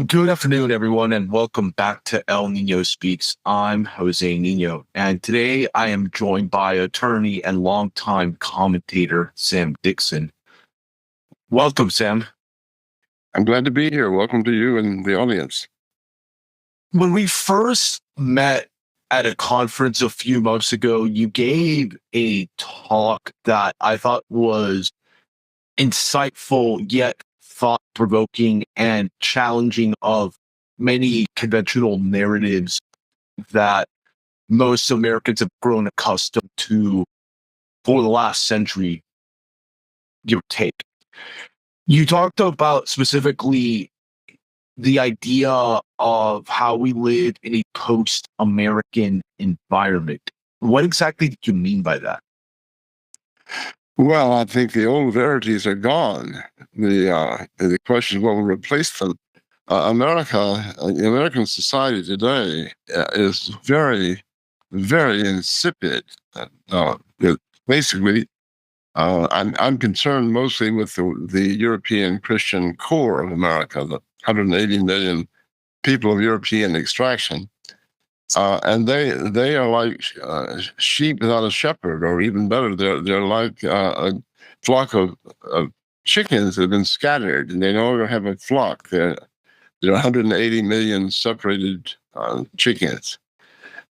Good afternoon, everyone, and welcome back to El Niño Speaks. I'm Jose Niño, and today I am joined by attorney and longtime commentator Sam Dickson. Welcome, Sam. I'm glad to be here. Welcome to you and the audience. When we first met at a conference a few months ago, you gave a talk that I thought was insightful yet thought provoking and challenging of many conventional narratives that most Americans have grown accustomed to for the last century, give or take. You talked about specifically the idea of how we live in a post-American environment. What exactly did you mean by that? Well, I think the old verities are gone. The question is what will replace them. American society today is very, very insipid. Basically, I'm concerned mostly with the European Christian core of America, the 180 million people of European extraction. And they are like sheep without a shepherd, or even better, they're like a flock of chickens that have been scattered, and they no longer have a flock. There are 180 million separated chickens,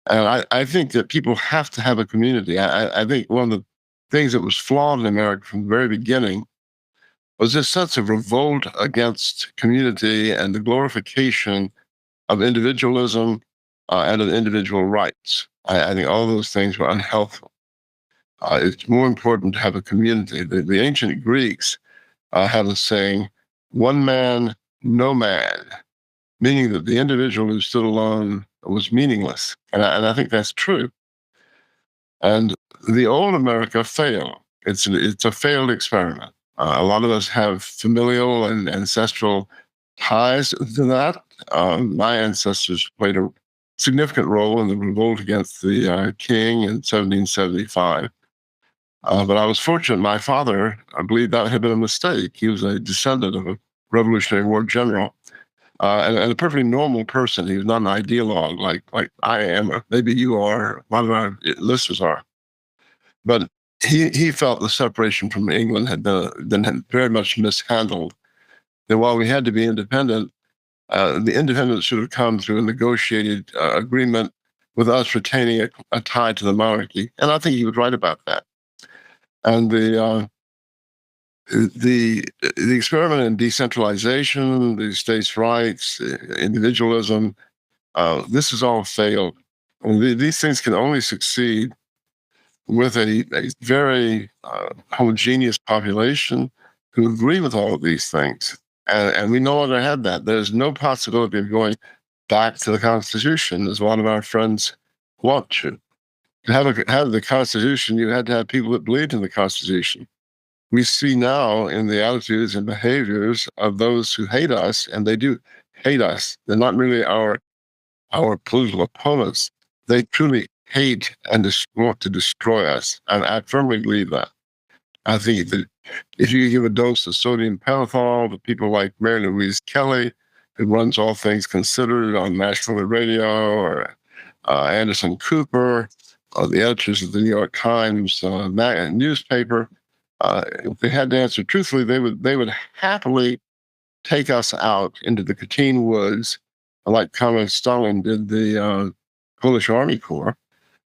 and I think that people have to have a community. I think one of the things that was flawed in America from the very beginning was this sense of revolt against community and the glorification of individualism and of individual rights. I think all those things were unhealthful. It's more important to have a community. The ancient Greeks had a saying, one man, no man, meaning that the individual who stood alone was meaningless. And I think that's true. And the old America failed. It's a failed experiment. A lot of us have familial and ancestral ties to that. My ancestors played a significant role in the revolt against the king in 1775. But I was fortunate. My father, I believe that had been a mistake. He was a descendant of a Revolutionary War general and a perfectly normal person. He was not an ideologue like I am, or maybe you are, a lot of our listeners are. But he felt the separation from England had been very much mishandled. That while we had to be independent, the independence should have come through a negotiated agreement with us retaining a tie to the monarchy. And I think he was right about that. And the experiment in decentralization, the states' rights, individualism, this has all failed. And these things can only succeed with a very homogeneous population who agree with all of these things. And we no longer have that. There's no possibility of going back to the Constitution, as a lot of our friends want to. To have the Constitution, you had to have people that believed in the Constitution. We see now in the attitudes and behaviors of those who hate us, and they do hate us. They're not really our political opponents. They truly hate and want to destroy us. And I firmly believe that. I think that if you give a dose of sodium pentothal to people like Mary Louise Kelly, who runs All Things Considered on national radio, or Anderson Cooper, or the editors of the New York Times newspaper, if they had to answer truthfully, they would happily take us out into the Katyn woods, like Communist Stalin did the Polish Army Corps,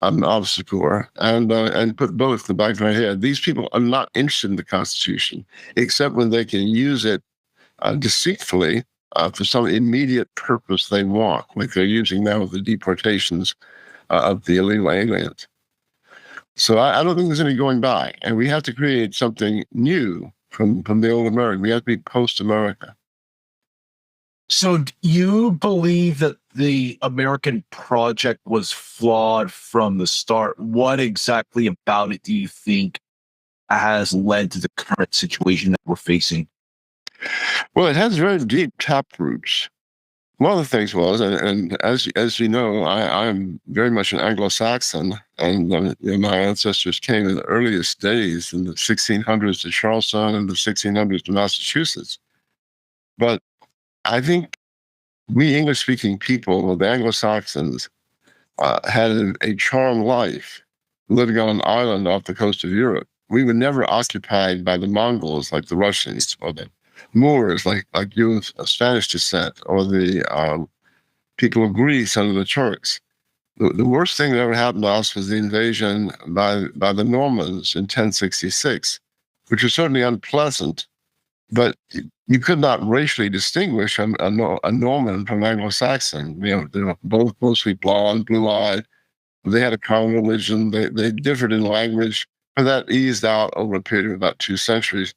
Officer Corps, and put bullets in the back of my head. These people are not interested in the Constitution, except when they can use it deceitfully for some immediate purpose they want, like they're using now with the deportations of the illegal aliens. So I don't think there's any going back, and we have to create something new from the old America. We have to be post-America. So, do you believe that the American project was flawed from the start? What exactly about it do you think has led to the current situation that we're facing? Well, it has very deep taproots. One of the things was, and as you know, I'm very much an Anglo-Saxon, and my ancestors came in the earliest days in the 1600s to Charleston and the 1600s to Massachusetts. But I think we English-speaking people, the Anglo-Saxons, had a charmed life living on an island off the coast of Europe. We were never occupied by the Mongols like the Russians or the Moors like you of Spanish descent or the people of Greece under the Turks. The worst thing that ever happened to us was the invasion by the Normans in 1066, which was certainly unpleasant, but you could not racially distinguish a Norman from Anglo-Saxon. They were both mostly blonde, blue-eyed. They had a common religion. They differed in language, but that eased out over a period of about 2 centuries.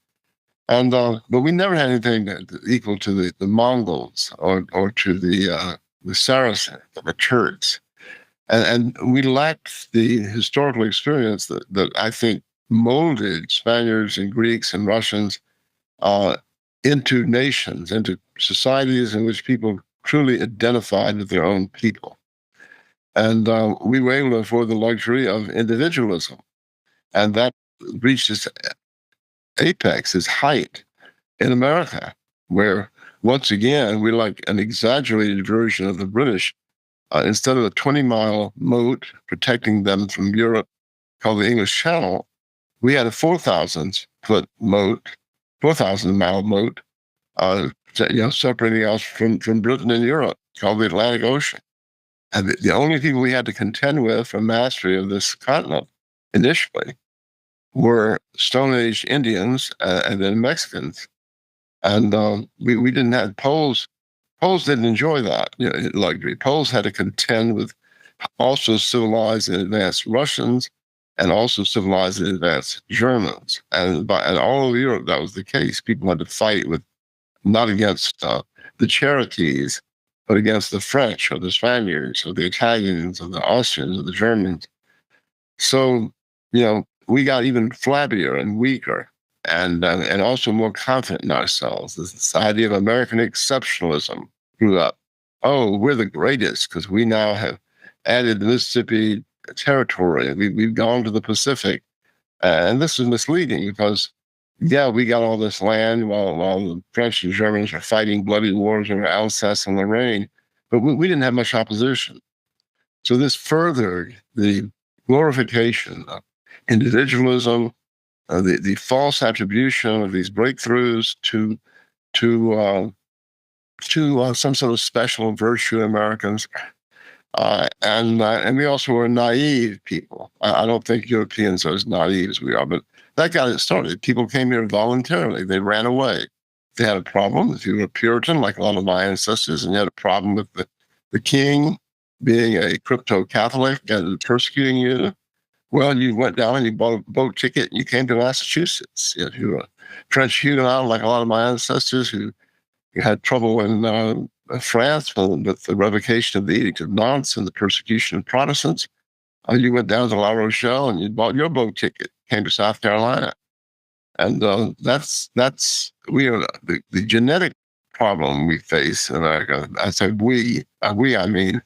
And but we never had anything equal to the Mongols or to the Saracens, the Turks. And we lacked the historical experience that I think molded Spaniards and Greeks and Russians into nations, into societies in which people truly identified with their own people. And we were able to afford the luxury of individualism. And that reached its apex, its height in America, where once again, we're like an exaggerated version of the British. Instead of a 20-mile moat protecting them from Europe called the English Channel, we had a 4,000-foot moat, 4,000-mile moat, separating us from Britain and Europe called the Atlantic Ocean. And the only people we had to contend with for mastery of this continent initially were Stone Age Indians and then Mexicans. And we didn't have Poles. Poles didn't enjoy that luxury. Poles had to contend with also civilized and advanced Russians and also civilized and advanced Germans. And all over Europe, that was the case. People had to fight with not against the Cherokees, but against the French or the Spaniards or the Italians or the Austrians or the Germans. So, we got even flabbier and weaker and also more confident in ourselves. This idea of American exceptionalism grew up. Oh, we're the greatest because we now have added the Mississippi territory. We've gone to the Pacific. And this is misleading because, we got all this land while the French and Germans are fighting bloody wars over Alsace and Lorraine, but we didn't have much opposition. So this furthered the glorification of individualism, the false attribution of these breakthroughs to some sort of special virtue Americans. And we also were naive people. I don't think Europeans are as naive as we are, but that got it started. People came here voluntarily. They ran away. They had a problem. If you were a Puritan, like a lot of my ancestors, and you had a problem with the king being a crypto-Catholic and persecuting you, well, you went down and you bought a boat ticket and you came to Massachusetts. If you were a French Huguenot, like a lot of my ancestors who had trouble in France with the revocation of the Edict of Nantes and the persecution of Protestants, you went down to La Rochelle and you bought your boat ticket, came to South Carolina. And that's the genetic problem we face in America. I say I mean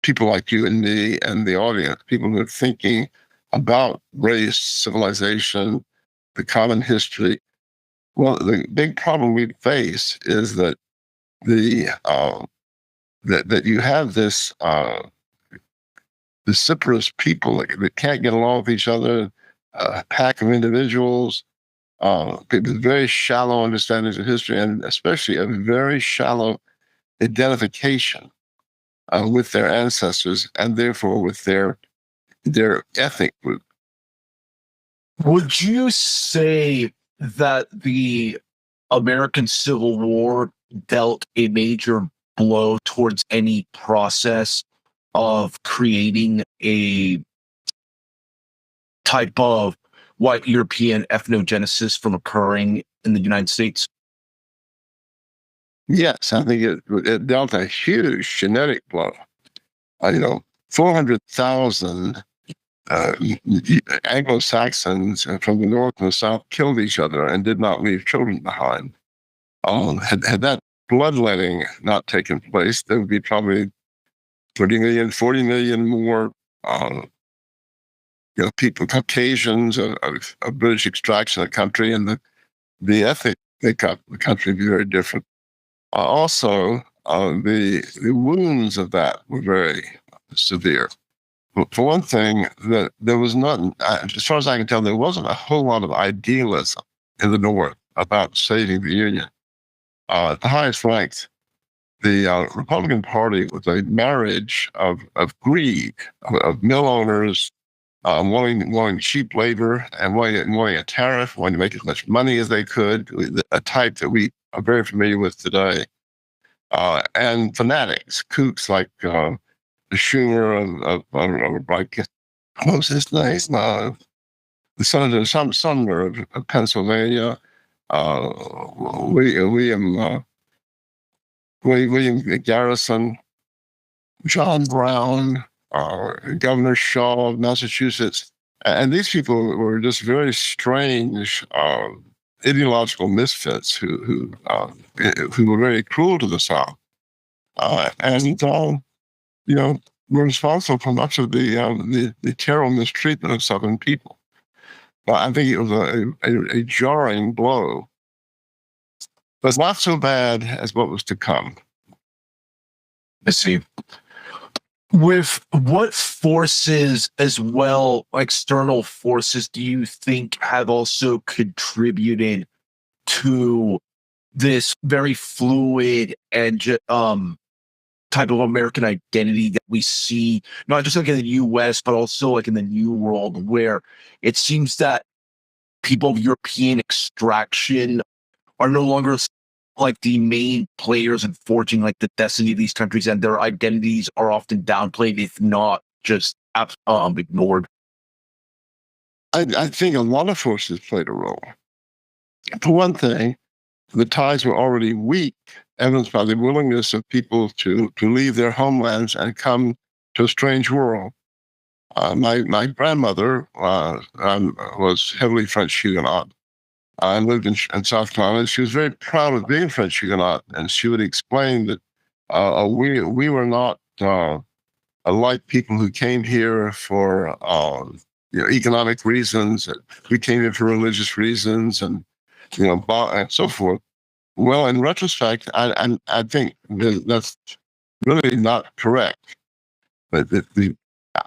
people like you and me and the audience, people who are thinking about race, civilization, the common history. Well, the big problem we face is that that you have this vociferous people that can't get along with each other, a pack of individuals, people with very shallow understandings of history, and especially a very shallow identification with their ancestors, and therefore with their ethnic group. Would you say that the American Civil War dealt a major blow towards any process of creating a type of white European ethnogenesis from occurring in the United States? Yes, I think it dealt a huge genetic blow. 400,000 Anglo-Saxons from the north and the south killed each other and did not leave children behind. Had that bloodletting not taken place, there would be probably 30 million, 40 million more people, Caucasians of British extraction in the country, and the ethnic makeup of the country would be very different. Also, the wounds of that were very severe. For one thing, that there was not, as far as I can tell, there wasn't a whole lot of idealism in the North about saving the Union. At the highest ranks, the Republican Party was a marriage of greed, of mill owners wanting cheap labor and wanting a tariff, wanting to make as much money as they could, a type that we are very familiar with today. And fanatics, kooks like the Schumer of like, what was his name? The Senator Sumner of Pennsylvania, William Garrison, John Brown, Governor Shaw of Massachusetts. And these people were just very strange ideological misfits who were very cruel to the South. Were responsible for much of the terrible mistreatment of Southern people. I think it was a jarring blow, but not so bad as what was to come. I see. With what forces as well, external forces, do you think have also contributed to this very fluid and type of American identity that we see, not just like in the US, but also like in the New World, where it seems that people of European extraction are no longer like the main players in forging like the destiny of these countries, and their identities are often downplayed, if not just ignored? I think a lot of forces played a role. For one thing, the ties were already weak, evidenced by the willingness of people to leave their homelands and come to a strange world. My grandmother was heavily French Huguenot and lived in South Carolina. She was very proud of being French Huguenot, and she would explain that we were not like people who came here for economic reasons. We came here for religious reasons, and and so forth. Well, in retrospect, I think that's really not correct. But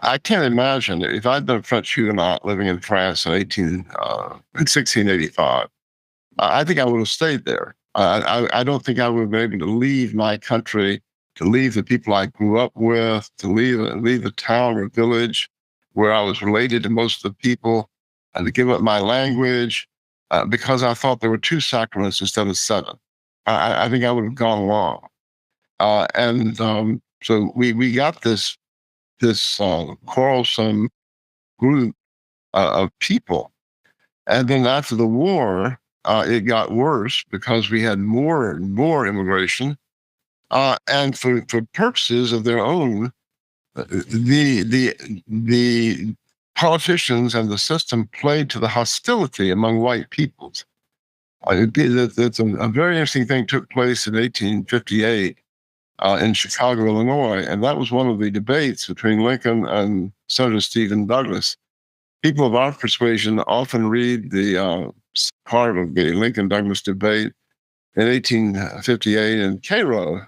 I can't imagine if I'd been a French Huguenot living in France in 1685. I think I would have stayed there. I don't think I would have been able to leave my country, to leave the people I grew up with, to leave the town or village where I was related to most of the people, and to give up my language because I thought there were 2 sacraments instead of 7. I think I would have gone along. So we got this quarrelsome group of people. And then after the war, it got worse because we had more and more immigration. And for purposes of their own, the politicians and the system played to the hostility among white peoples. It's a very interesting thing took place in 1858 in Chicago, Illinois, and that was one of the debates between Lincoln and Senator Stephen Douglas. People of our persuasion often read the part of the Lincoln-Douglas debate in 1858 in Cairo,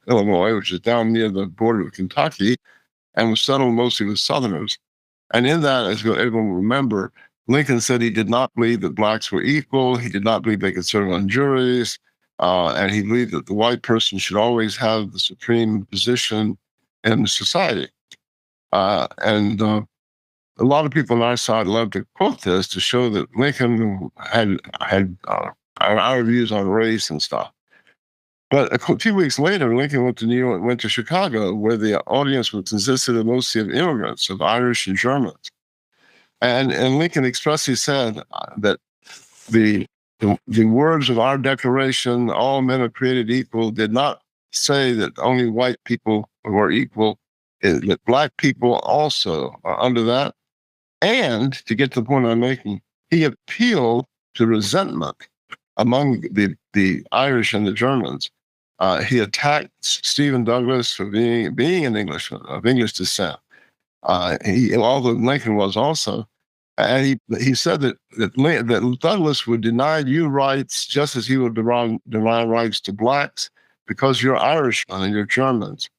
Illinois, which is down near the border of Kentucky, and was settled mostly with Southerners. And in that, as everyone will remember, Lincoln said he did not believe that blacks were equal. He did not believe they could serve on juries. And he believed that the white person should always have the supreme position in society. And a lot of people on our side love to quote this to show that Lincoln had our views on race and stuff. But a few weeks later, Lincoln went to New York, went to Chicago, where the audience consisted mostly of immigrants, of Irish and Germans. And Lincoln expressly said that the words of our Declaration, all men are created equal, did not say that only white people were equal, that black people also are under that. And to get to the point I'm making, he appealed to resentment among the Irish and the Germans. He attacked Stephen Douglas for being an Englishman, of English descent. Although Lincoln was also. And he said that Douglas would deny you rights just as he would deny rights to blacks. because you're Irishmen and you're Germans,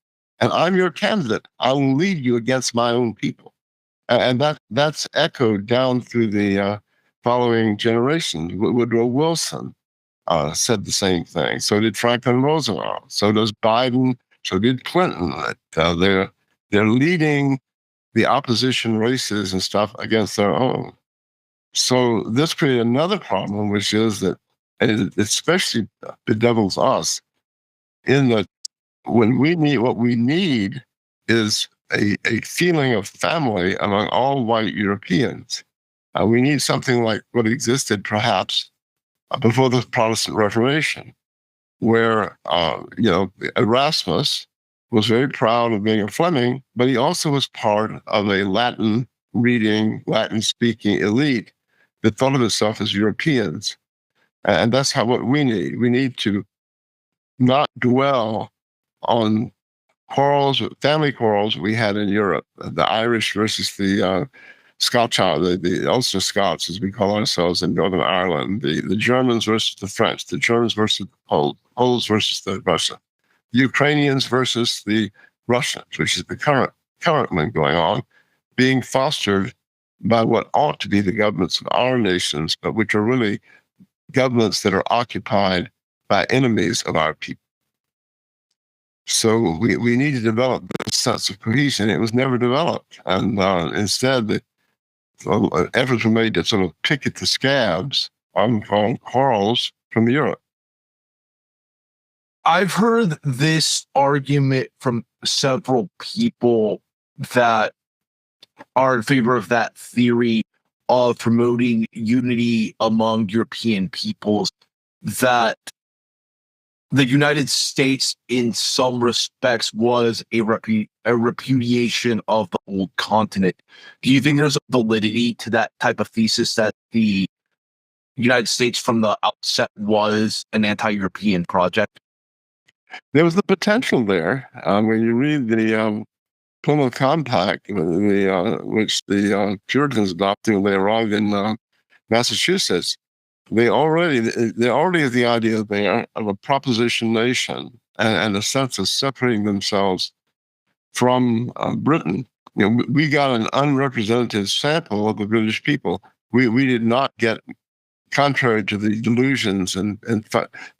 and I'm your candidate. I will lead you against my own people. And that's echoed down through the following generations. Woodrow Wilson said the same thing. So did Franklin Roosevelt. So does Biden. So did Clinton. They're leading the opposition races and stuff against their own. So this created another problem, which is that it especially bedevils us in that when what we need is a feeling of family among all white Europeans. We need something like what existed perhaps before the Protestant Reformation, where Erasmus was very proud of being a Fleming, but he also was part of a Latin reading, Latin speaking elite that thought of itself as Europeans. And that's what we need. We need to not dwell on family quarrels we had in Europe, the Irish versus the Scotch, the Ulster Scots, as we call ourselves in Northern Ireland, the Germans versus the French, the Germans versus the Poles versus the Russian, the Ukrainians versus the Russians, which is the current one going on, being fostered by what ought to be the governments of our nations, but which are really governments that are occupied by enemies of our people. So we need to develop this sense of cohesion. It was never developed. And instead, the efforts were made to sort of pick at the scabs on quarrels from Europe. I've heard this argument from several people that are in favor of that theory of promoting unity among European peoples, that the United States, in some respects, was a repudiation of the old continent. Do you think there's validity to that type of thesis, that the United States from the outset was an anti-European project? There was the potential there. When you read the Plymouth Compact, which the Puritans adopted when they arrived in Massachusetts, there already is the idea there of a proposition nation and a sense of separating themselves from Britain. We got an unrepresentative sample of the British people. We did not get, contrary to the delusions and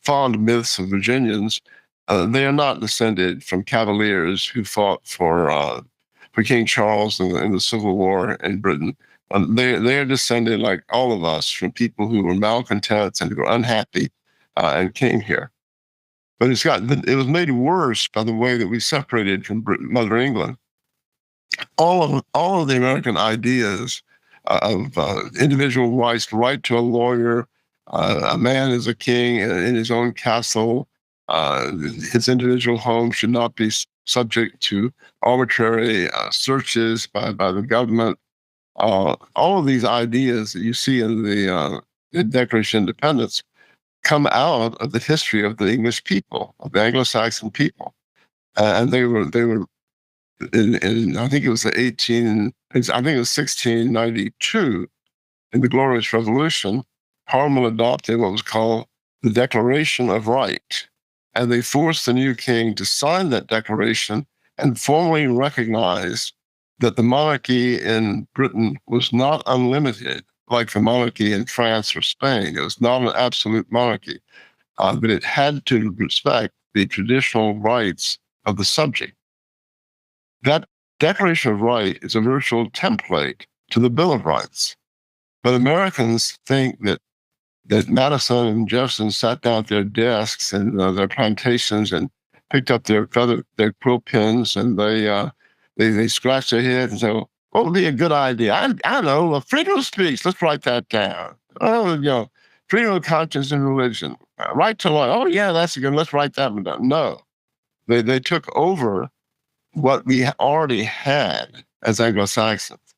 fond myths of Virginians, they are not descended from cavaliers who fought for King Charles in the Civil War in Britain. They are descended, like all of us, from people who were malcontents and who were unhappy and came here. But it was made worse by the way that we separated from Mother England. All of the American ideas of individual rights, right to a lawyer, a man is a king in his own castle, his individual home should not be subject to arbitrary searches by the government. All of these ideas that you see in the Declaration of Independence come out of the history of the English people, of the Anglo-Saxon people, and they were. I think it was 1692, in the Glorious Revolution, Parliament adopted what was called the Declaration of Right, and they forced the new king to sign that declaration and formally recognize that the monarchy in Britain was not unlimited, like the monarchy in France or Spain. It was not an absolute monarchy, but it had to respect the traditional rights of the subject. That Declaration of Right is a virtual template to the Bill of Rights. But Americans think that Madison and Jefferson sat down at their desks and their plantations and picked up their quill pens, and they scratched their heads and said, "What would be a good idea? I know, freedom of speech. Let's write that down. Oh, freedom of conscience and religion. Right to life. Oh, yeah, that's good. Let's write that one down." No, they took over what we already had as Anglo-Saxons.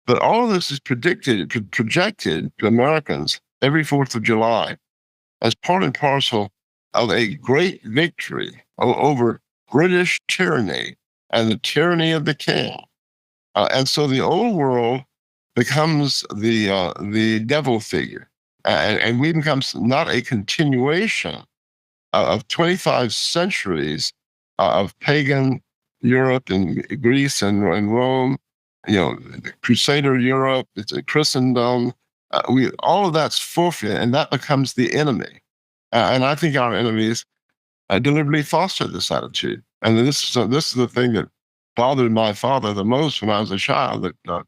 But all of this is projected to Americans every 4th of July as part and parcel of a great victory over British tyranny and the tyranny of the king. And so the old world becomes the devil figure. And we become not a continuation of 25 centuries of pagan Europe and Greece and Rome, Crusader Europe, it's a Christendom. All of that's forfeit, and that becomes the enemy. And I think our enemies deliberately foster this attitude. And this is the thing that bothered my father the most when I was a child. That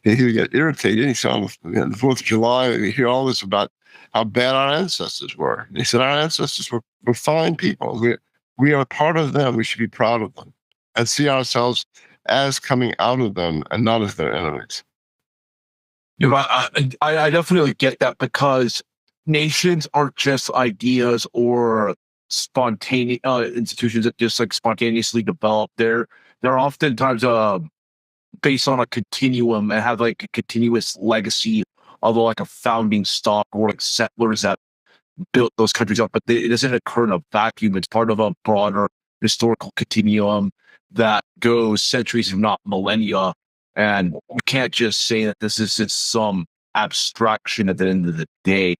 he would get irritated. He said on the 4th of July, you hear all this about how bad our ancestors were. And he said our ancestors were fine people. We are part of them. We should be proud of them and see ourselves as coming out of them and not as their enemies. I definitely get that, because nations aren't just ideas or spontaneous institutions that just like spontaneously develop. They're oftentimes based on a continuum and have like a continuous legacy of like a founding stock or like settlers that built those countries up. But it doesn't occur in a vacuum. It's part of a broader historical continuum that goes centuries, if not millennia. And you can't just say that this is just some abstraction at the end of the day.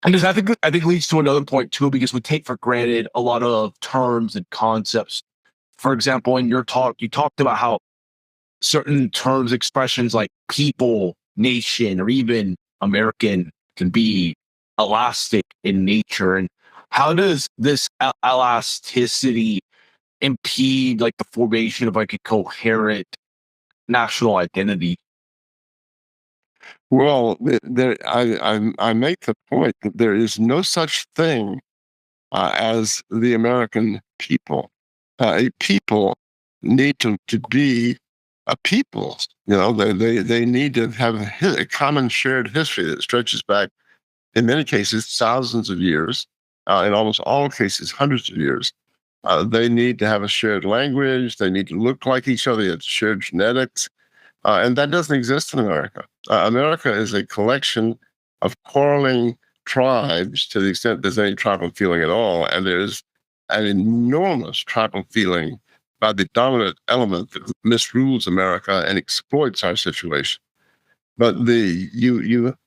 And this, I think leads to another point too, because we take for granted a lot of terms and concepts. For example, in your talk, you talked about how certain terms, expressions like people, nation, or even American can be elastic in nature. And how does this elasticity impede like the formation of like a coherent national identity? Well, I make the point that there is no such thing as the American people. A people need to be a people. They need to have a common shared history that stretches back, in many cases, thousands of years, in almost all cases, hundreds of years. They need to have a shared language. They need to look like each other. They have shared genetics. And that doesn't exist in America. America is a collection of quarreling tribes, to the extent there's any tribal feeling at all. And there's an enormous tribal feeling by the dominant element that misrules America and exploits our situation. But to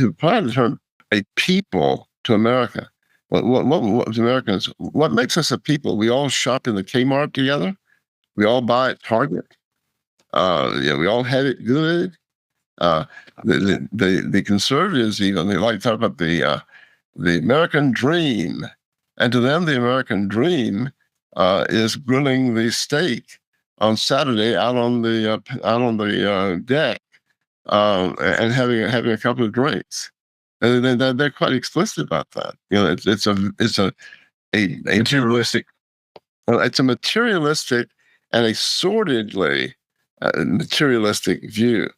apply the term a people to America, what Americans, what makes us a people? We all shop in the Kmart together. We all buy at Target. We all had it good. The conservatives, even, they like to talk about the American dream, and to them, the American dream is grilling the steak on Saturday out on the deck and having a couple of drinks. And they're quite explicit about that. A Materialistic. it's a materialistic and a sordidly materialistic view,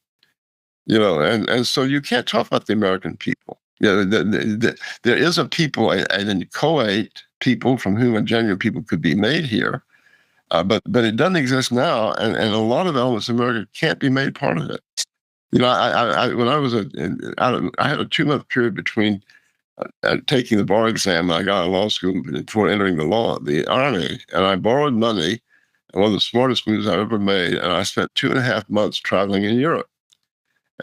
and so you can't talk about the American people. There is a people, an inchoate people from whom a genuine people could be made here, but it doesn't exist now, and a lot of elements of America can't be made part of it. When I was I had a 2-month period between taking the bar exam. I got out of law school before entering the army, and I borrowed money. One of the smartest moves I've ever made, and I spent 2.5 months traveling in Europe.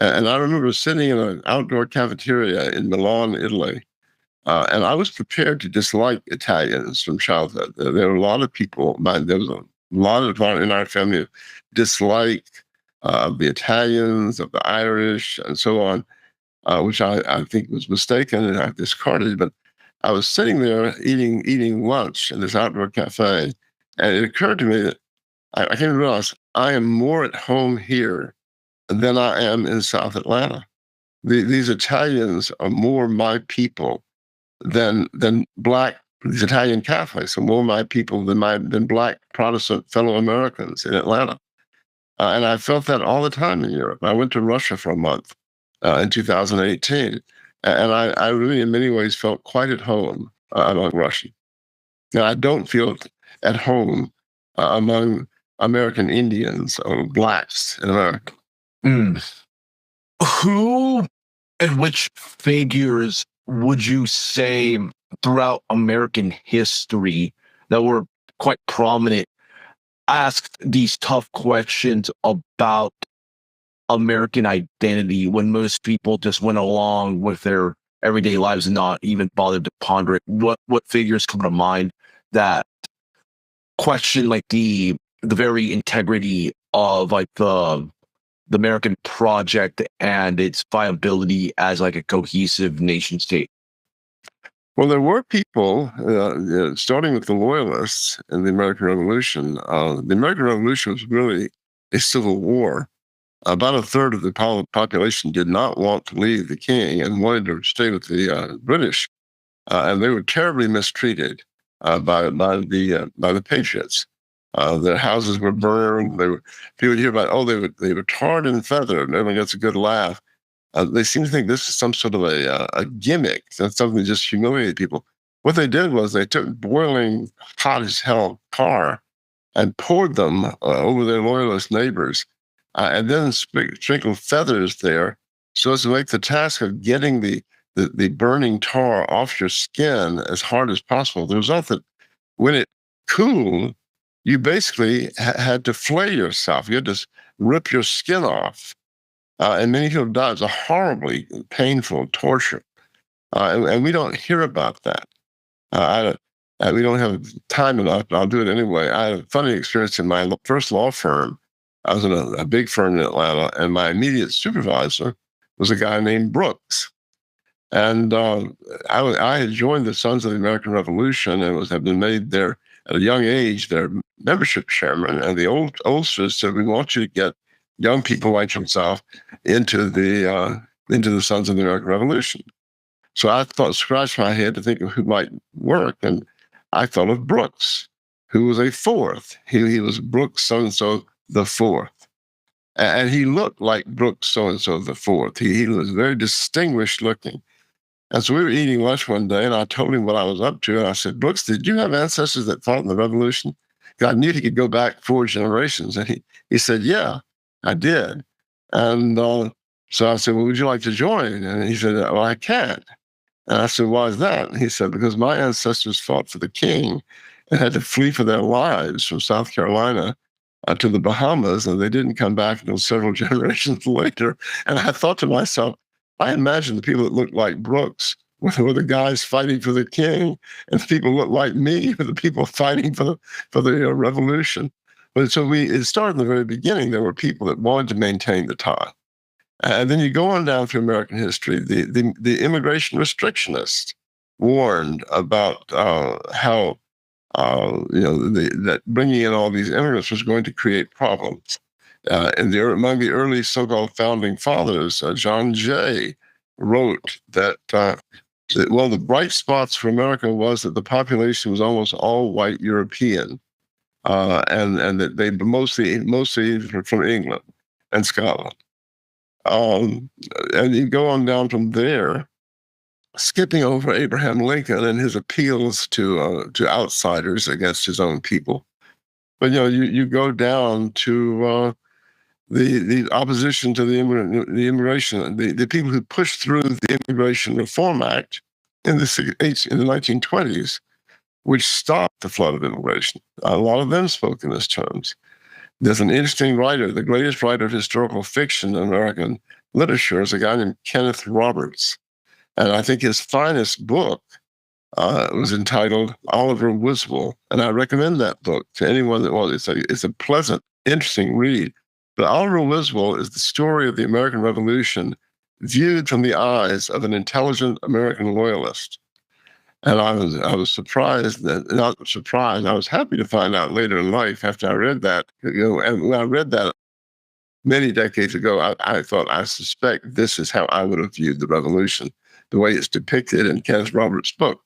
And I remember sitting in an outdoor cafeteria in Milan, Italy, and I was prepared to dislike Italians from childhood. There were a lot of people, there was a lot of in our family who disliked the Italians, of the Irish, and so on, which I think was mistaken and I discarded. But I was sitting there eating lunch in this outdoor cafe, and it occurred to me that I came to realize I am more at home here than I am in South Atlanta. These Italians are more my people than Black. These Italian Catholics are more my people than Black Protestant fellow Americans in Atlanta. And I felt that all the time in Europe. I went to Russia for a month in 2018, and I really, in many ways, felt quite at home among Russians. Now, I don't feel at home among American Indians or Blacks in America. Mm. Who and which figures would you say throughout American history that were quite prominent asked these tough questions about American identity when most people just went along with their everyday lives and not even bother to ponder it. What figures come to mind that question like the very integrity of like the American project and its viability as like a cohesive nation state? Well, there were people, starting with the Loyalists in the American Revolution. The American Revolution was really a civil war. About a third of the population did not want to leave the king and wanted to stay with the British, and they were terribly mistreated by the patriots. Their houses were burned. People would hear about, oh, they were tarred and feathered, and everyone gets a good laugh. They seem to think this is some sort of a gimmick, that's something that just humiliated people. What they did was they took boiling hot as hell tar and poured them over their loyalist neighbors, and then sprinkled feathers there so as to make the task of getting the burning tar off your skin as hard as possible. The result that when it cooled, you basically had to flay yourself. You had to rip your skin off. And many people died. It's a horribly painful torture. And we don't hear about that. We don't have time enough, but I'll do it anyway. I had a funny experience in my first law firm. I was in a big firm in Atlanta, and my immediate supervisor was a guy named Brooks. And I had joined the Sons of the American Revolution and had been made there at a young age their membership chairman. And the oldsters said, "We want you to get young people like yourself into the Sons of the American Revolution." So I scratched my head to think of who might work, and I thought of Brooks, who was a fourth. He was Brooks so and so the fourth, and he looked like Brooks so and so the fourth. He was very distinguished looking. And so we were eating lunch one day, and I told him what I was up to. And I said, "Brooks, did you have ancestors that fought in the Revolution?" I knew he could go back 4 generations. And he said, "Yeah, I did." And so I said, "Well, would you like to join?" And he said, "Well, I can't." And I said, "Why is that?" And he said, "Because my ancestors fought for the king and had to flee for their lives from South Carolina to the Bahamas, and they didn't come back until several generations later." And I thought to myself, I imagine the people that looked like Brooks were the guys fighting for the king, and the people looked like me were the people fighting for the revolution. But so it started in the very beginning. There were people that wanted to maintain the tie. And then you go on down through American history. The immigration restrictionists warned about how that bringing in all these immigrants was going to create problems. Among the early so-called founding fathers, John Jay wrote that one of the bright spots for America was that the population was almost all white European, and that they mostly from England and Scotland. And you go on down from there, skipping over Abraham Lincoln and his appeals to outsiders against his own people. But you go down to the opposition to the immigration, the people who pushed through the Immigration Reform Act in the 1920s, which stopped the flood of immigration. A lot of them spoke in those terms. There's an interesting writer, the greatest writer of historical fiction in American literature is a guy named Kenneth Roberts. And I think his finest book was entitled Oliver Wiswell. And I recommend that book to anyone that wants. It's a pleasant, interesting read. But Oliver Wiswell is the story of the American Revolution viewed from the eyes of an intelligent American loyalist. And I was surprised not surprised. I was happy to find out later in life after I read that. And when I read that many decades ago, I suspect this is how I would have viewed the revolution, the way it's depicted in Kenneth Roberts' book.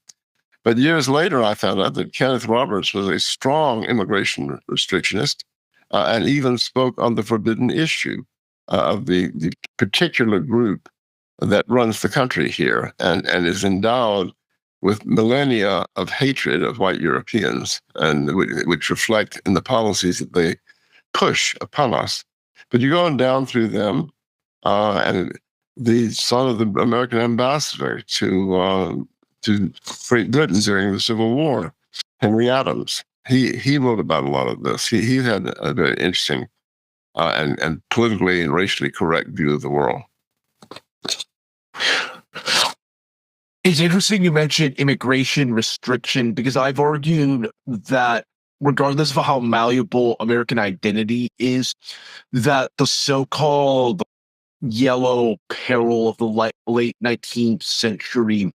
But years later, I found out that Kenneth Roberts was a strong immigration restrictionist and even spoke on the forbidden issue of the particular group that runs the country here and is endowed with millennia of hatred of white Europeans, and which reflect in the policies that they push upon us. But you go on down through them, and the son of the American ambassador to Great Britain during the Civil War, Henry Adams, he wrote about a lot of this. He had a very interesting and politically and racially correct view of the world. It's interesting you mentioned immigration restriction because I've argued that regardless of how malleable American identity is, that the so-called yellow peril of the late 19th century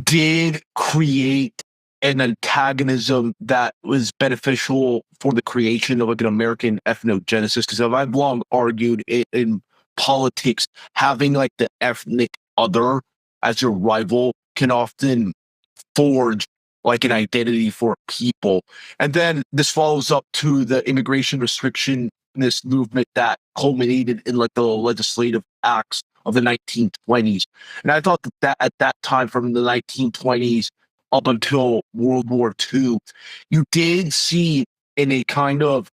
did create an antagonism that was beneficial for the creation of like an American ethnogenesis. Because I've long argued in politics, having like the ethnic other as your rival can often forge like an identity for people. And then this follows up to the immigration restriction this movement that culminated in like the legislative acts of the 1920s. And I thought that at that time, from the 1920s up until World War II, you did see in a kind of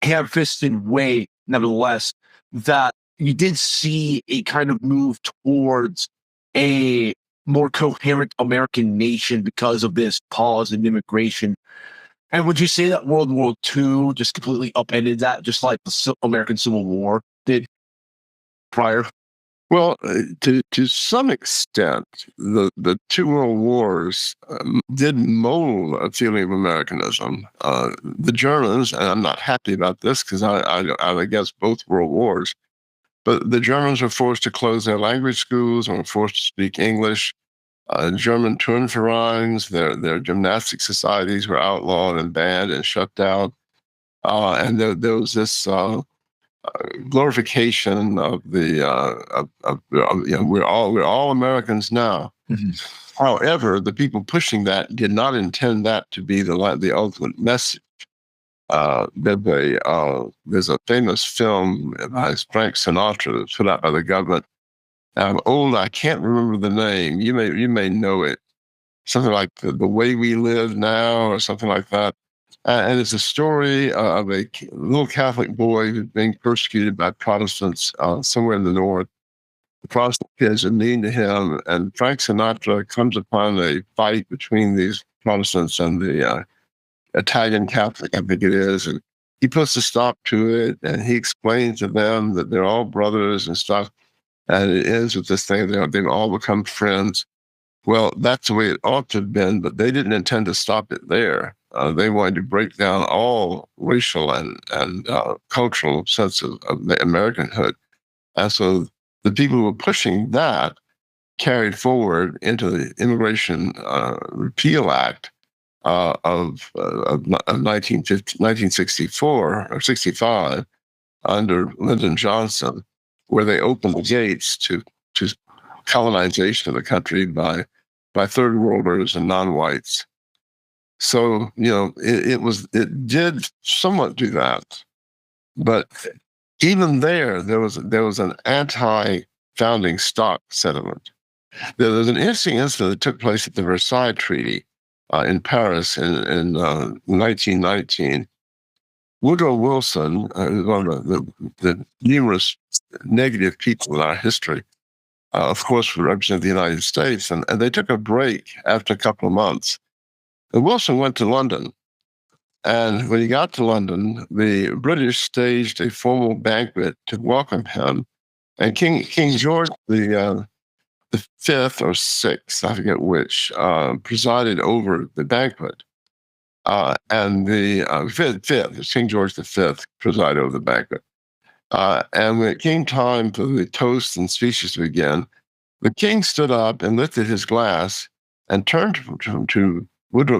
ham-fisted way, nevertheless, that you did see a kind of move towards a more coherent American nation because of this pause in immigration. And would you say that World War II just completely upended that, just like the American Civil War did prior? Well, to some extent, the two world wars did mold a feeling of Americanism. The Germans, and I'm not happy about this because I'm against both world wars, but the Germans were forced to close their language schools and were forced to speak English. German Turnvereins, their gymnastic societies were outlawed and banned and shut down. And there was this glorification of the we're all Americans now. Mm-hmm. However, the people pushing that did not intend that to be the ultimate message. There's a famous film by Frank Sinatra that's put out by the government. I'm old. I can't remember the name. You may know it. Something like the Way We Live Now, or something like that. And it's a story of a little Catholic boy who's being persecuted by Protestants somewhere in the north. The Protestant kids are mean to him, and Frank Sinatra comes upon a fight between these Protestants and the Italian Catholic, I think it is, and he puts a stop to it, and he explains to them that they're all brothers and stuff. And it ends with this thing, they've all become friends. Well, that's the way it ought to have been, but they didn't intend to stop it there. They wanted to break down all racial and cultural sense of the Americanhood. And so the people who were pushing that carried forward into the Immigration Repeal Act of 1964 or 65 under Lyndon Johnson, where they opened the gates to colonization of the country by third worlders and non-whites. So it did somewhat do that, but even there was an anti-founding stock sentiment. There was an interesting incident that took place at the Versailles Treaty in Paris in 1919. Woodrow Wilson, one of the numerous negative people in our history, of course, represented the United States, and they took a break after a couple of months. And Wilson went to London, and when he got to London, the British staged a formal banquet to welcome him, and King George the fifth or sixth, I forget which, presided over the banquet. And the fifth, King George V presided over the banquet. And when it came time for the toast and speeches to begin, the king stood up and lifted his glass and turned to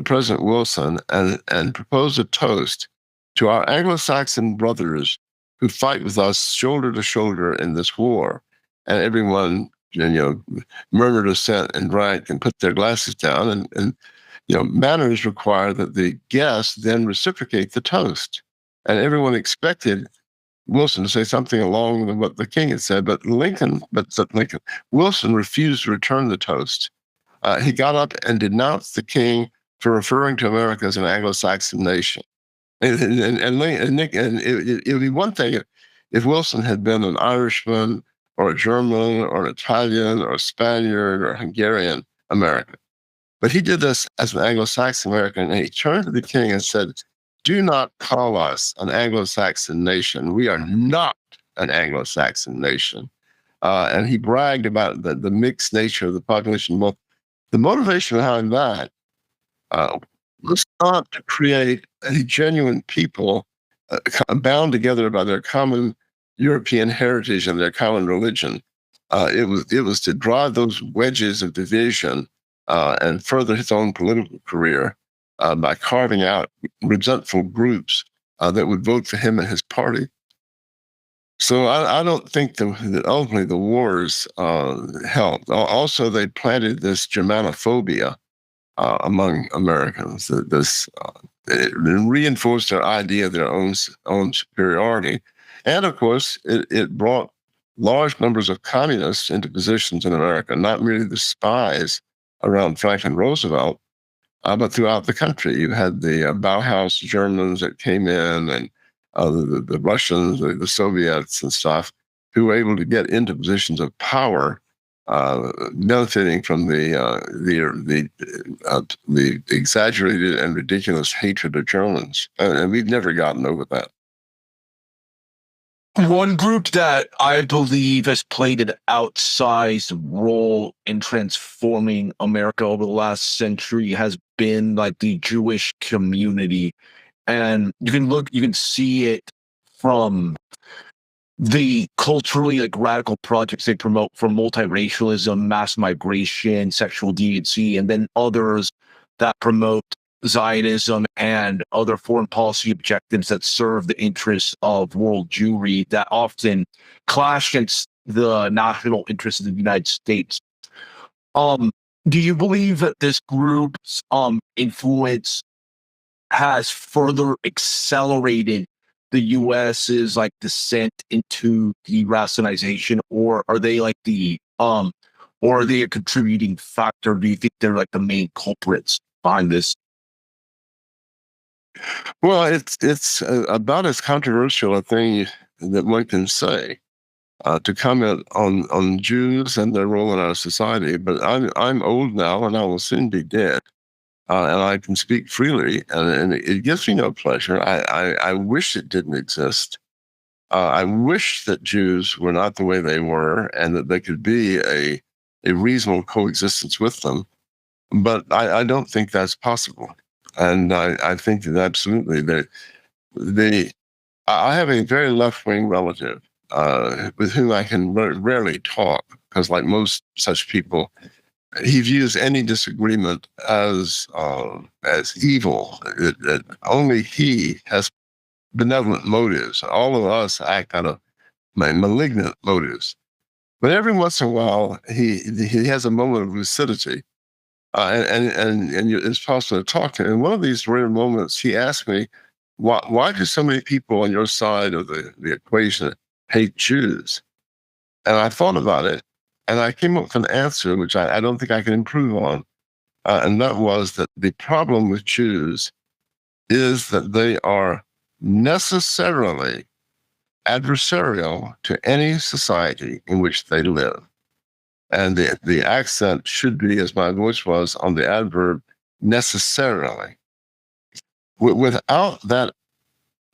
President Wilson and proposed a toast to our Anglo-Saxon brothers who fight with us shoulder to shoulder in this war. And everyone, murmured assent and drank and put their glasses down. And manners require that the guests then reciprocate the toast. And everyone expected Wilson to say something along with what the king had said, but Wilson refused to return the toast. He got up and denounced the king for referring to America as an Anglo-Saxon nation. And it would be one thing if Wilson had been an Irishman or a German or an Italian or a Spaniard or a Hungarian American. But he did this as an Anglo-Saxon American, and he turned to the king and said, "Do not call us an Anglo-Saxon nation. We are not an Anglo-Saxon nation." And he bragged about the mixed nature of the population. Well, the motivation behind that was not to create a genuine people bound together by their common European heritage and their common religion. It was to drive those wedges of division and further his own political career by carving out resentful groups that would vote for him and his party. So I don't think that ultimately the wars helped. Also, they planted this Germanophobia among Americans. It reinforced their idea of their own superiority, and of course, it brought large numbers of communists into positions in America. Not merely the spies around Franklin Roosevelt, but throughout the country. You had the Bauhaus Germans that came in, and the Russians, the Soviets, and stuff, who were able to get into positions of power, benefiting from the exaggerated and ridiculous hatred of Germans, and we've never gotten over that. One group that I believe has played an outsized role in transforming America over the last century has been like the Jewish community. And you can see it from the culturally like radical projects they promote for multiracialism, mass migration, sexual deviancy, and then others that promote Zionism and other foreign policy objectives that serve the interests of world Jewry that often clash against the national interests of the United States. Um, do you believe that this group's influence has further accelerated the US's like descent into deracinization, or are they like or are they a contributing factor? Do you think they're like the main culprits behind this? Well, it's about as controversial a thing that one can say to comment on Jews and their role in our society. But I'm old now, and I will soon be dead, and I can speak freely, and it gives me no pleasure. I wish it didn't exist. I wish that Jews were not the way they were, and that there could be a reasonable coexistence with them. But I don't think that's possible. And I think that absolutely I have a very left wing relative with whom I can rarely talk because, like most such people, he views any disagreement as evil. That only he has benevolent motives. All of us act out of malignant motives. But every once in a while, he has a moment of lucidity, and it's possible to talk to him. In one of these rare moments, he asked me, "Why do so many people on your side of the equation hate Jews?" And I thought about it, and I came up with an answer which I don't think I can improve on, and that was that the problem with Jews is that they are necessarily adversarial to any society in which they live. And the accent should be, as my voice was, on the adverb necessarily. Without that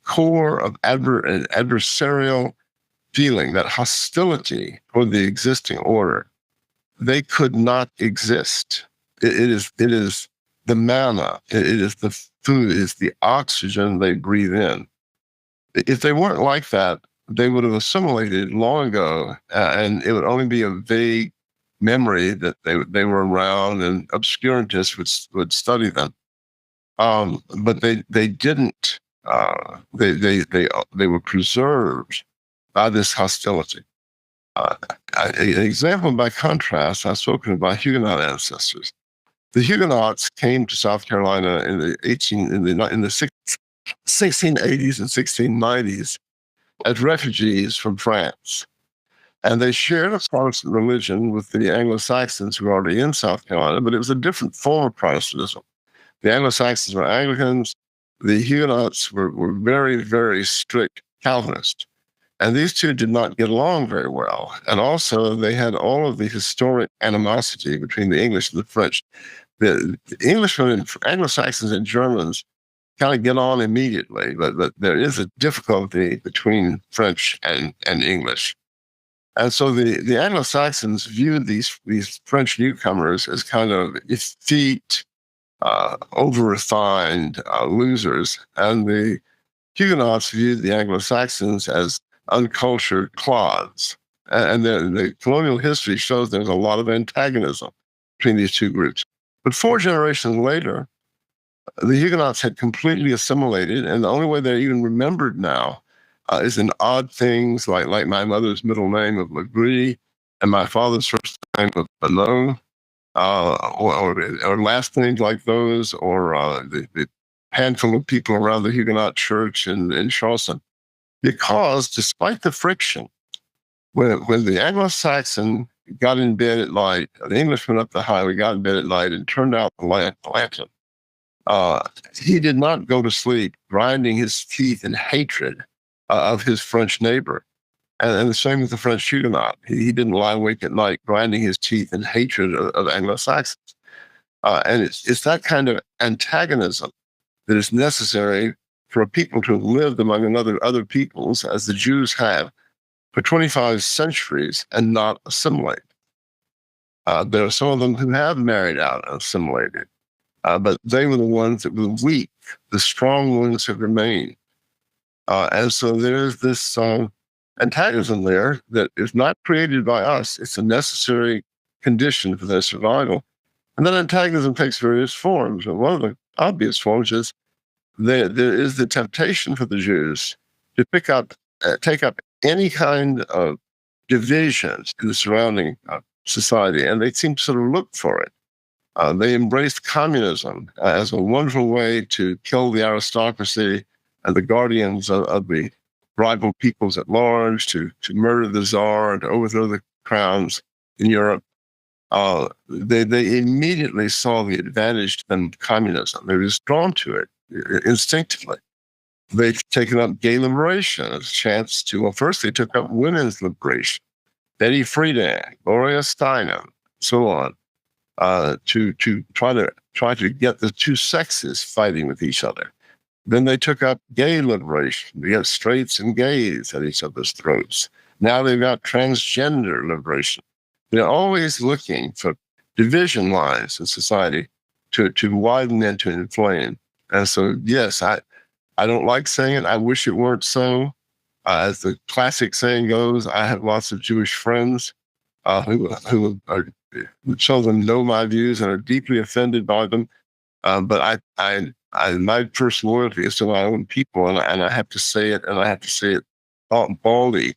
core of adversarial feeling, that hostility toward the existing order, they could not exist. It is the manna, it is the food, it is the oxygen they breathe in. If they weren't like that, they would have assimilated long ago, and it would only be a vague memory that they were around, and obscurantists would study them. But they didn't. They were preserved by this hostility. An example, by contrast, I've spoken about Huguenot ancestors. The Huguenots came to South Carolina in the 1680s and 1690s as refugees from France. And they shared a Protestant religion with the Anglo-Saxons who were already in South Carolina, but it was a different form of Protestantism. The Anglo-Saxons were Anglicans. The Huguenots were very, very strict Calvinists. And these two did not get along very well. And also, they had all of the historic animosity between the English and the French. The Englishmen and Anglo-Saxons and Germans kind of get on immediately, but there is a difficulty between French and English. And so the Anglo-Saxons viewed these French newcomers as kind of effete, over-refined losers, and the Huguenots viewed the Anglo-Saxons as uncultured clods. And the colonial history shows there's a lot of antagonism between these two groups. But 4 generations later, the Huguenots had completely assimilated, and the only way they're even remembered now is in odd things like my mother's middle name of Legree and my father's first name of Ballot, or last names like those, or the handful of people around the Huguenot church in Charleston. Because despite the friction, when the Anglo-Saxon got in bed at night, the Englishman up the highway got in bed at night and turned out the lantern, he did not go to sleep grinding his teeth in hatred of his French neighbor. And the same with the French Huguenot. He didn't lie awake at night grinding his teeth in hatred of Anglo-Saxons. And it's that kind of antagonism that is necessary for a people to live among other peoples, as the Jews have for 25 centuries, and not assimilate. There are some of them who have married out and assimilated, but they were the ones that were weak. The strong ones have remained. And so there's this antagonism there that is not created by us. It's a necessary condition for their survival. And that antagonism takes various forms. And one of the obvious forms is there is the temptation for the Jews to take up any kind of divisions in the surrounding society, and they seem to sort of look for it. They embraced communism as a wonderful way to kill the aristocracy and the guardians of the rival peoples at large, to murder the Tsar and to overthrow the crowns in Europe. They immediately saw the advantage in communism. They were just drawn to it instinctively. They've taken up gay liberation as a chance to, well, first they took up women's liberation. Betty Friedan, Gloria Steinem, so on, to try to get the two sexes fighting with each other. Then they took up gay liberation. They got straights and gays at each other's throats. Now they've got transgender liberation. They're always looking for division lines in society to widen and to inflame. And so, yes, I don't like saying it. I wish it weren't so. As the classic saying goes, I have lots of Jewish friends who show them know my views and are deeply offended by them. But my first loyalty is to my own people, and I have to say it, and I have to say it baldly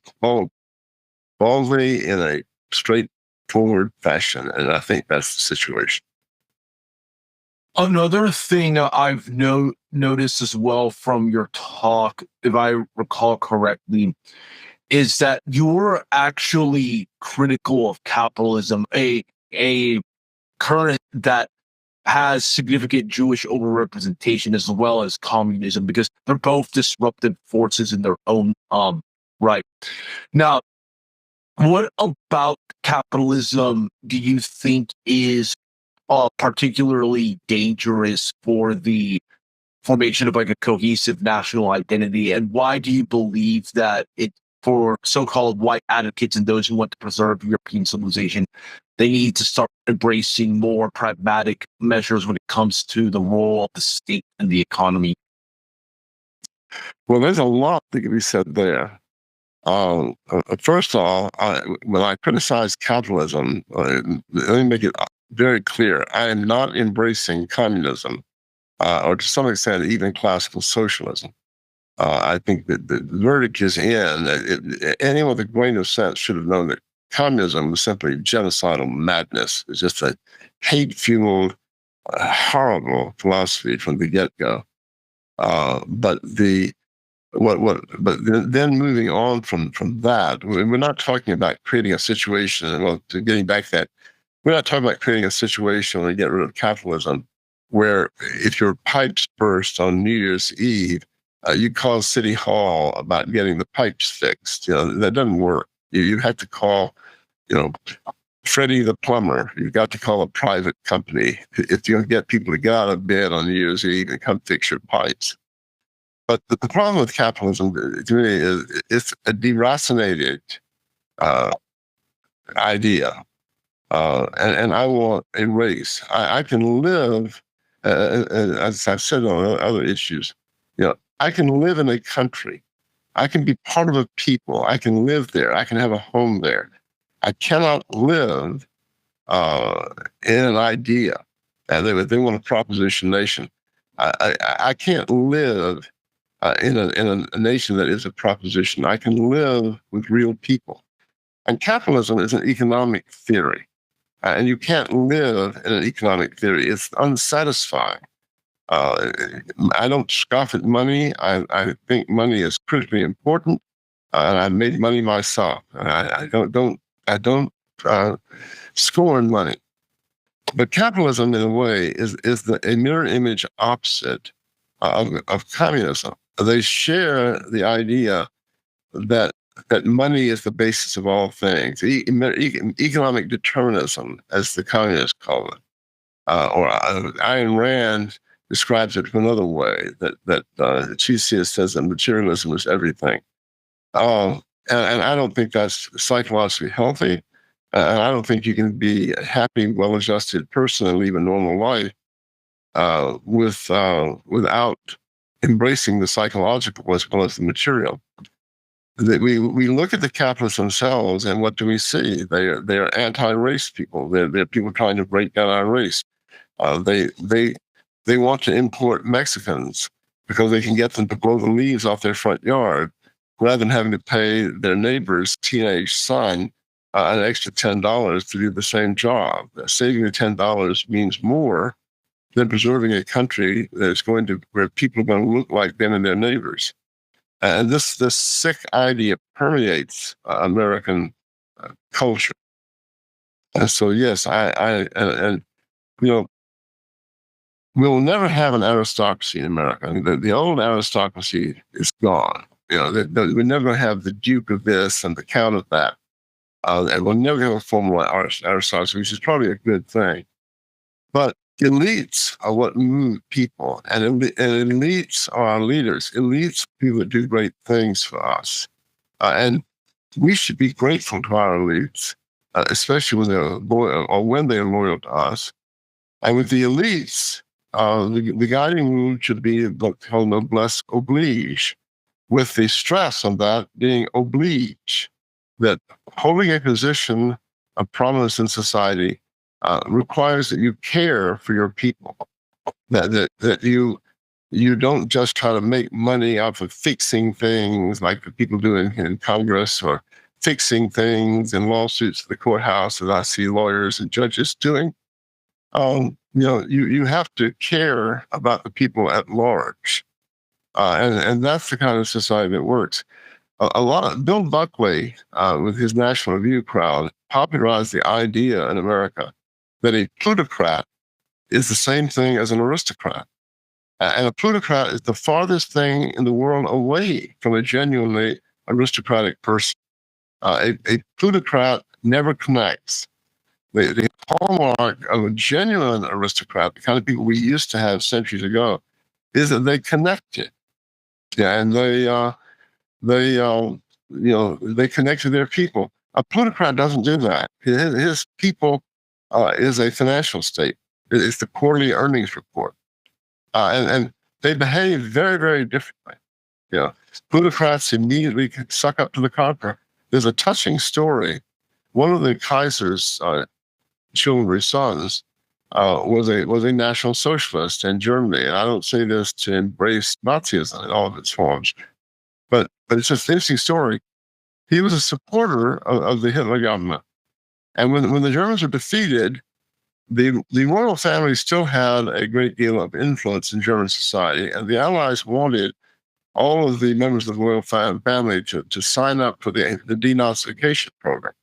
in a straightforward fashion. And I think that's the situation. Another thing I've noticed as well from your talk, if I recall correctly, is that you're actually critical of capitalism, a current that has significant Jewish overrepresentation, as well as communism, because they're both disruptive forces in their own right. Now, what about capitalism do you think is particularly dangerous for the formation of like a cohesive national identity? And why do you believe that it, for so-called white advocates and those who want to preserve European civilization, they need to start embracing more pragmatic measures when it comes to the role of the state and the economy? Well, there's a lot that can be said there. First of all, when I criticize capitalism, let me make it very clear. I am not embracing communism, or to some extent, even classical socialism. I think that the verdict is in. Anyone with a grain of sense should have known that communism was simply genocidal madness. It's just a hate-fueled, horrible philosophy from the get-go. But then moving on from that, we're not talking about creating a situation. Well, to getting back to that, we're not talking about creating a situation when you get rid of capitalism, where if your pipes burst on New Year's Eve, you call City Hall about getting the pipes fixed. That doesn't work. You have to call, Freddie the plumber. You've got to call a private company if you get people to get out of bed on New Year's Eve and come fix your pipes. But the problem with capitalism, to me, is it's a deracinated idea, and I want a race. I can live, as I've said on other issues, I can live in a country. I can be part of a people. I can live there. I can have a home there. I cannot live in an idea. They want a proposition nation. I can't live in a nation that is a proposition. I can live with real people. And capitalism is an economic theory. And you can't live in an economic theory. It's unsatisfying. I don't scoff at money. I think money is critically important, and I made money myself. I don't scorn money. But capitalism, in a way, is a mirror image opposite of communism. They share the idea that money is the basis of all things. Economic determinism, as the communists call it, or Ayn Rand describes it another way. That she says that materialism is everything. And I don't think that's psychologically healthy. And I don't think you can be a happy, well-adjusted person and live a normal life without embracing the psychological as well as the material. We look at the capitalists themselves, and what do we see? They're anti-race people. They're people trying to break down our race. They want to import Mexicans because they can get them to blow the leaves off their front yard rather than having to pay their neighbor's teenage son an extra $10 to do the same job. Saving the $10 means more than preserving a country that's where people are going to look like them and their neighbors. And this sick idea permeates American culture. And so, yes, and we'll never have an aristocracy in America. I mean, the old aristocracy is gone. We're never going to have the Duke of this and the Count of that. And we'll never have a formal aristocracy, which is probably a good thing. But elites are what move people, and elites are our leaders. Elites are people that do great things for us. And we should be grateful to our elites, especially when they're loyal, or when they're loyal to us. And with the elites, the guiding rule should be what's called noblesse oblige, with the stress on that being oblige, that holding a position of prominence in society requires that you care for your people, that you don't just try to make money off of fixing things like the people do in Congress, or fixing things in lawsuits at the courthouse that I see lawyers and judges doing. You have to care about the people at large. And that's the kind of society that works. A lot of Bill Buckley, with his National Review crowd, popularized the idea in America that a plutocrat is the same thing as an aristocrat. And a plutocrat is the farthest thing in the world away from a genuinely aristocratic person. A plutocrat never connects. The hallmark of a genuine aristocrat, the kind of people we used to have centuries ago, is that they connected. Yeah, and they connect to their people. A plutocrat doesn't do that. His people is a financial state. It's the quarterly earnings report. And they behave very, very differently. Plutocrats immediately suck up to the conqueror. There's a touching story. One of the Kaiser's chivalry sons was a National Socialist in Germany, and I don't say this to embrace Nazism in all of its forms, but it's just an interesting story. He was a supporter of the Hitler government, and when the Germans were defeated, the royal family still had a great deal of influence in German society, and the Allies wanted all of the members of the royal family to sign up for the denazification program.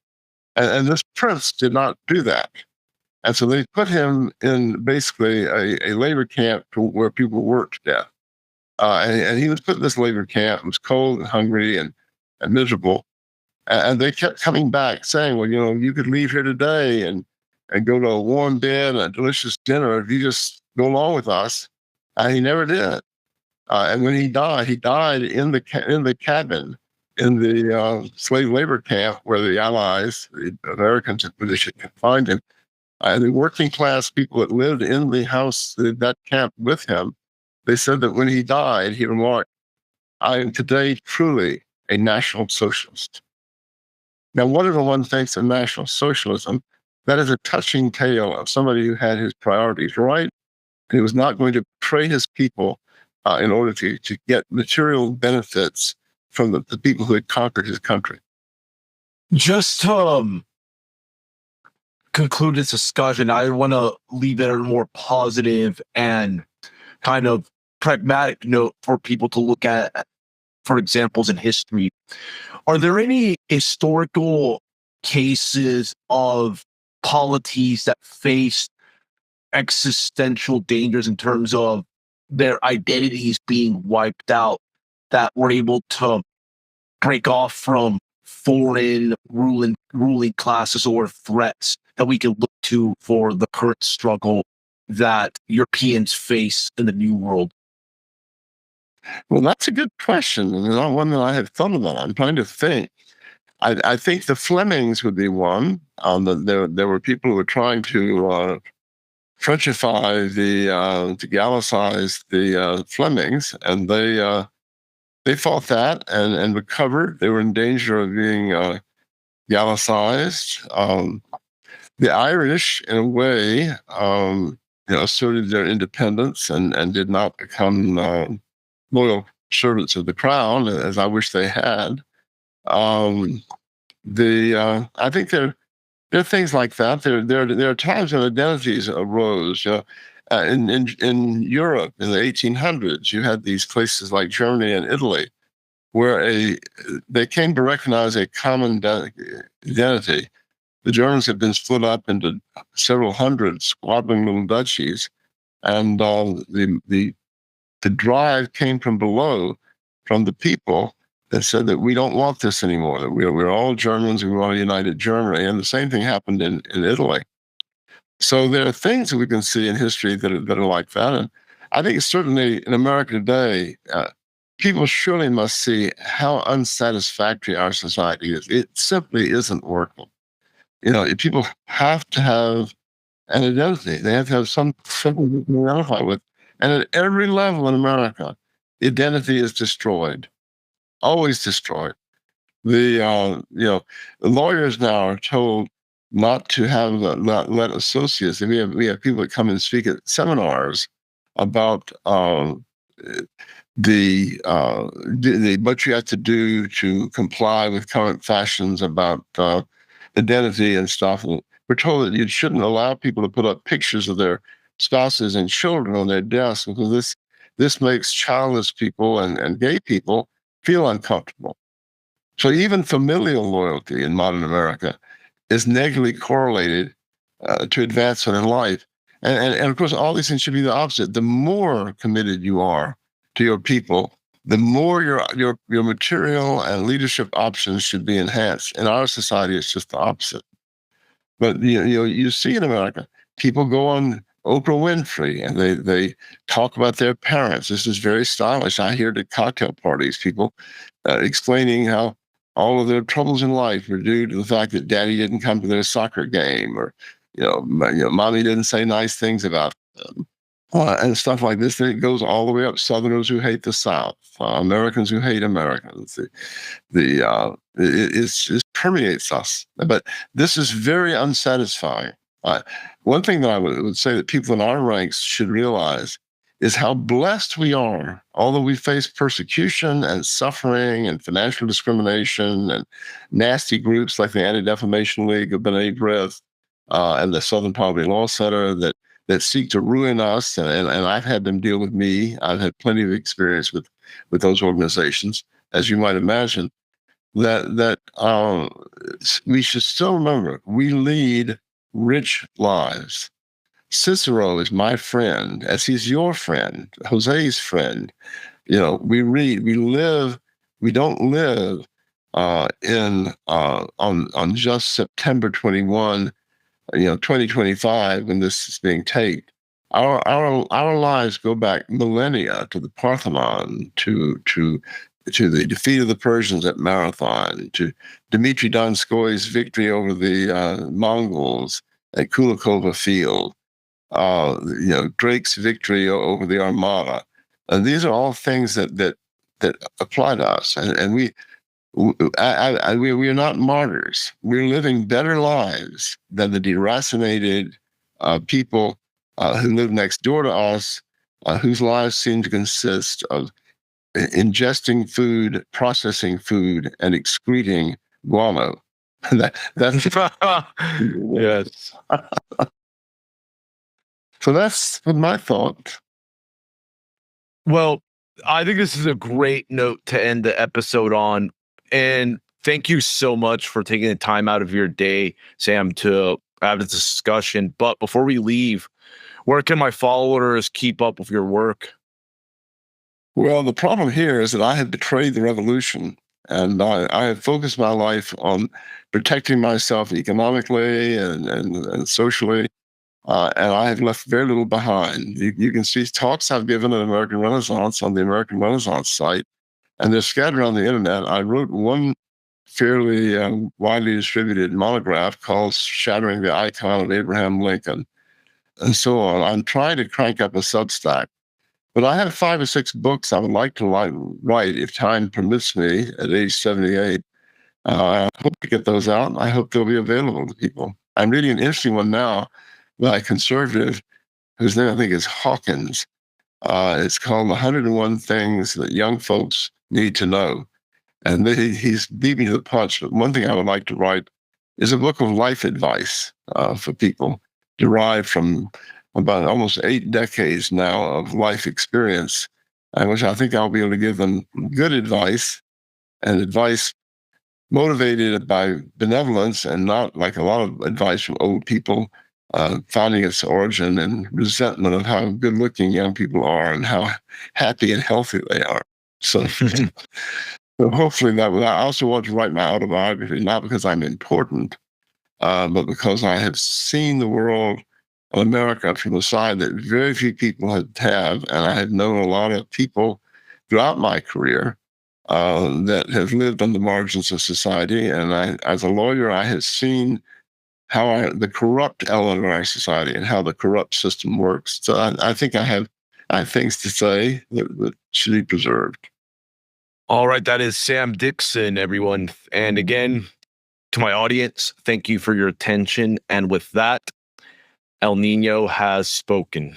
And this prince did not do that. And so they put him in basically a labor camp where people worked to death. And he was put in this labor camp. It was cold and hungry and miserable. And they kept coming back saying, well, you could leave here today and go to a warm bed and a delicious dinner if you just go along with us. And he never did. And when he died in the cabin in the slave labor camp where the Allies, the Americans in position, confined him. And the working class people that lived in the house, that camp with him, they said that when he died, he remarked, "I am today truly a National Socialist." Now, whatever one thinks of National Socialism, that is a touching tale of somebody who had his priorities right. He was not going to betray his people in order to get material benefits from the people who had conquered his country. Just to conclude this discussion, I want to leave it a more positive and kind of pragmatic note for people to look at for examples in history. Are there any historical cases of polities that faced existential dangers in terms of their identities being wiped out that were able to break off from foreign ruling classes or threats that we can look to for the current struggle that Europeans face in the New World? Well, that's a good question, and not one that I have thought about. I'm trying to think. I think the Flemings would be one. There were people who were trying to Frenchify to Gallicize the Flemings, and they fought that and recovered. They were in danger of being Gallicized. The Irish, in a way, asserted their independence and did not become loyal servants of the crown, as I wish they had. I think there are things like that. There are times when identities arose. In Europe in the 1800s, you had these places like Germany and Italy, where they came to recognize a common identity. The Germans had been split up into several hundred squabbling little duchies, and the drive came from below, from the people that said that we don't want this anymore. That we're all Germans. We want a united Germany, and the same thing happened in Italy. So there are things that we can see in history that are like that, and I think certainly in America today, people surely must see how unsatisfactory our society is. It simply isn't working. People have to have an identity. They have to have something you can identify with. And at every level in America, identity is destroyed, always destroyed. The lawyers now are told not to have not let associates. And we have people that come and speak at seminars about what you have to do to comply with current fashions about identity and stuff. And we're told that you shouldn't allow people to put up pictures of their spouses and children on their desks because this makes childless people and gay people feel uncomfortable. So even familial loyalty in modern America is negatively correlated to advancement in life. And of course, all these things should be the opposite. The more committed you are to your people, the more your material and leadership options should be enhanced. In our society, it's just the opposite. But you see in America, people go on Oprah Winfrey and they talk about their parents. This is very stylish. I hear at cocktail parties people explaining how all of their troubles in life were due to the fact that daddy didn't come to their soccer game, or mommy didn't say nice things about them, and stuff like this. Then it goes all the way up. Southerners who hate the South, Americans who hate Americans. It permeates us. But this is very unsatisfying. One thing that I would say that people in our ranks should realize is how blessed we are. Although we face persecution and suffering and financial discrimination and nasty groups like the Anti-Defamation League of B'nai B'rith and the Southern Poverty Law Center that seek to ruin us, and I've had them deal with me. I've had plenty of experience with those organizations, as you might imagine. That we should still remember we lead rich lives. Cicero is my friend, as he's your friend, Jose's friend. We read, we live, we don't live on just September 21, 2025, when this is being taped. Our lives go back millennia to the Parthenon, to the defeat of the Persians at Marathon, to Dmitry Donskoy's victory over the Mongols at Kulakova Field, Drake's victory over the Armada. And these are all things that apply to us, and we are not martyrs. We're living better lives than the deracinated people who live next door to us, whose lives seem to consist of ingesting food, processing food, and excreting guano. That's Yes. So that's my thought. Well, I think this is a great note to end the episode on. And thank you so much for taking the time out of your day, Sam, to have this discussion. But before we leave, where can my followers keep up with your work? Well, the problem here is that I have betrayed the revolution, and I have focused my life on protecting myself economically and socially, and I have left very little behind. You can see talks I've given at American Renaissance on the American Renaissance site, and they're scattered on the internet. I wrote one fairly widely distributed monograph called Shattering the Icon of Abraham Lincoln, and so on. I'm trying to crank up a Substack. But I have 5 or 6 books I would like to write if time permits me at age 78. I hope to get those out. I hope they'll be available to people. I'm reading an interesting one now by a conservative whose name I think is Hawkins. It's called 101 Things That Young Folks Need to Know. And he's beat me to the punch. But one thing I would like to write is a book of life advice for people derived from about almost 8 decades now of life experience, which I think I'll be able to give them good advice, and advice motivated by benevolence and not like a lot of advice from old people, finding its origin in resentment of how good looking young people are and how happy and healthy they are. So, so hopefully that will. I also want to write my autobiography, not because I'm important, but because I have seen the world of America from a side that very few people have, and I have known a lot of people throughout my career that have lived on the margins of society. And as a lawyer, I have seen how the corrupt element of our society and how the corrupt system works. So I think I have things to say that should be preserved. All right. That is Sam Dickson, everyone. And again, to my audience, thank you for your attention. And with that, El Nino has spoken.